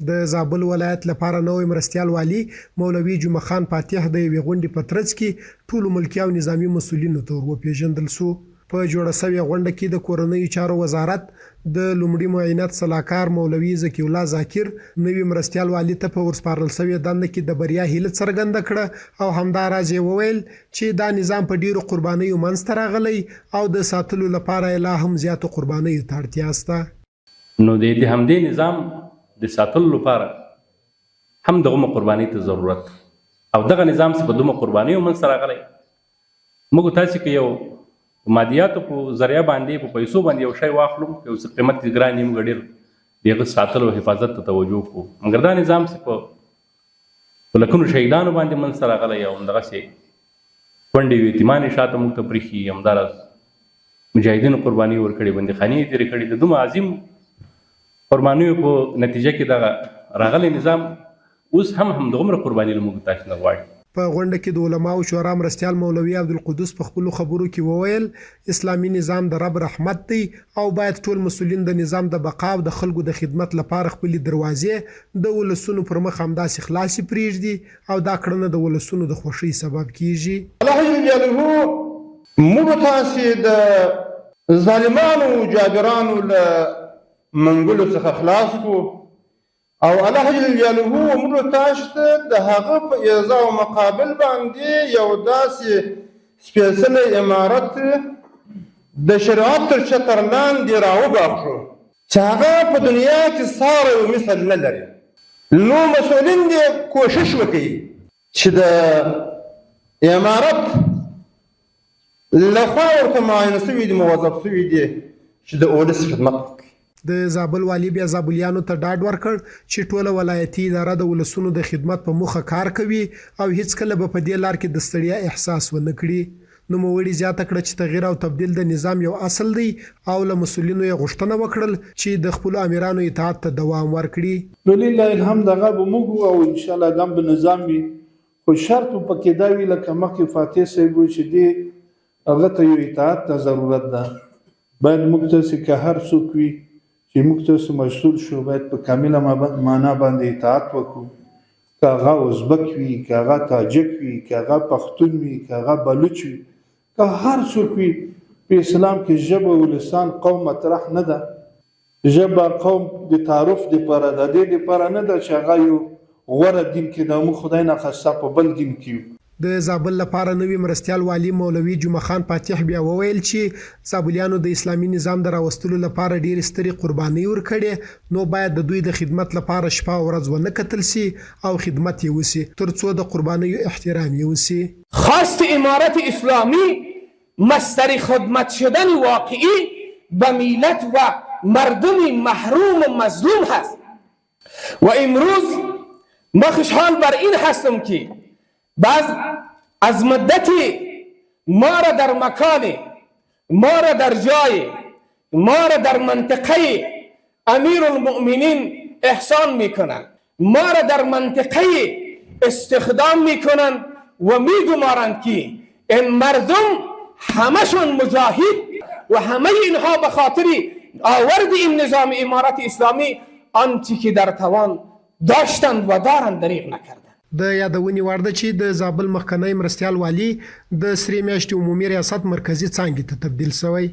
د زابل ولایت لپاره نوی مرستیال والی مولوي جمعه خان فاتح د یوې غونډې په ترڅ کې ټولو ملکي او نظامي مسؤلینو ته وپېژندل سو. په جوړه سوې غونډه کې د کورنیو چارو وزارت د لومړي معاینت سلاکار مولوي ذکي الله ذاکر نوي مرستیال والي ته په ورسپارل سوې دنده کې د بریا هیله څرګنده کړه او همداراز یې وویل چې دا نظام په ډیرو قربانیو منځته راغلی او د ساتلو لپاره یې لا هم زیاتو قربانیو ته اړتیا شته. نو د همدې نظام د ساتلو لپاره هم دغه قربانۍ ته ضرورت او دغه نظام چې په دومره قربانیو منځته راغلی موږ تاسې که یو مادیاتو په ذریعه باندې په پیسو باندې یو شی واخلو یو څه قیمت یې ګران وي موږ ډېر د هغه ساتلو او حفاظت ته توجه کوو مګر دا نظام چې په لکونو شهیدانو باندې منځته راغلی او همدغسې کونډې او یتیمانې شاته موږ ته پرېښي همداراز مجاهدینو قرباني ورکړې بندیخانې یې تېرې کړي د دومره عظیم قربانیو په نتیجه کې دغه راغلی نظام اوس هم همدغومره قرباني له موږ تاسو نه غواړي. په غونډه کې د علماو شورا مرستیال مولوي عبدالقدوس په خپلو خبرو کې وویل اسلامي نظام د رب رحمت دی او باید ټول مسؤلین د نظام د بقا او د خلکو د خدمت لپاره خپلې دروازې د ولسونو پر مخ همداسې خلاصې پرېږدي او دا کړنه د ولسونو د خوښۍ سبب کیږي. الله جل جلاله موږ تاسې د ظالمانو جابرانو له منګلو څخه خلاص کو او الله جل جلاله موږ تاسو ته د هغه په ایزا او مقابل باندې یو داسې سپېڅلی عمارت د شریعت تر چتر لاندې راوباښو چې هغه په دنیا کې ساری او مثل نه لري. نو مسؤلین دې کوشش وکړي چې د عمارت لخوا ورته معاینه شوي دي موظف شوي دي چې د ولس خدمت وکړي. د زابل والی بیا زابلیانو ته ډاډ ورکړ چې ټوله ولایتي اداره د ولسونو د خدمت په موخه کار کوي او هیڅکله به په دې لار کې د ستړیا احساس ونه کړي. نوموړي زیاته کړه چې تغییر او تبدیل د نظام یو اصل دی او له مسؤلینو یې غوښتنه وکړل چې د خپلو امیرانو اطاعت ته دوام ورکړي. نو لله الحمد هغه به موږ او انشاءالله دا به نظام وي خو شرط پکې دا وي لکه مخکې فاتح صاحب وایي چې دې هغه ته یو اطاعت ته ضرورت ده. باید موږ ته که هر څوک وي چې موږ تاسو مسؤل شو باید په کامله معنا باندې اطاعت وکړو که هغه ازبک وي که هغه تاجک وي که هغه پښتون وي که هغه بلوچ وي که هر څوک وي په اسلام کې ژبه او لسان قوم مطرح نه ده. ژبه قوم د تعارف دپاره د دې دپاره نه ده چې هغه یو غوره دین کې د موږ خدای نه خواسته په بل دین کې. د زابل لپاره نوي مرستیال والی مولوي جمعه خان فاتح بیا وویل چې زابلیانو د اسلامي نظام د راوستلو لپاره ډېرې سترې قربانۍ ورکړې نو باید د دوی د خدمت لپاره شپه او ورځ ونه کتل سي او خدمت یې وسي ترڅو د قربانیو احترام یې وسي. خواست امارت اسلامی مصدر خدمت شدن واقعی به ملت و مردم محروم و مظلوم هست و امروز ما خوشحال بر این هستم که بعض از مدت ما را در مکان ما را در جای ما را در منطقه امیر المؤمنین احسان میکنند ما را در منطقه استخدام میکنند و میگمارند که این مردم همشون مجاهد و همه اینها به خاطر آورد این نظام امارت اسلامی آنچه که در توان داشتند و دارند دریغ نکردند. د یادونې وړ ده چې د زابل مخکنی مرستیال والی د سرې میاشتې عمومي ریاست مرکزي څانګې ته تبدیل شوی.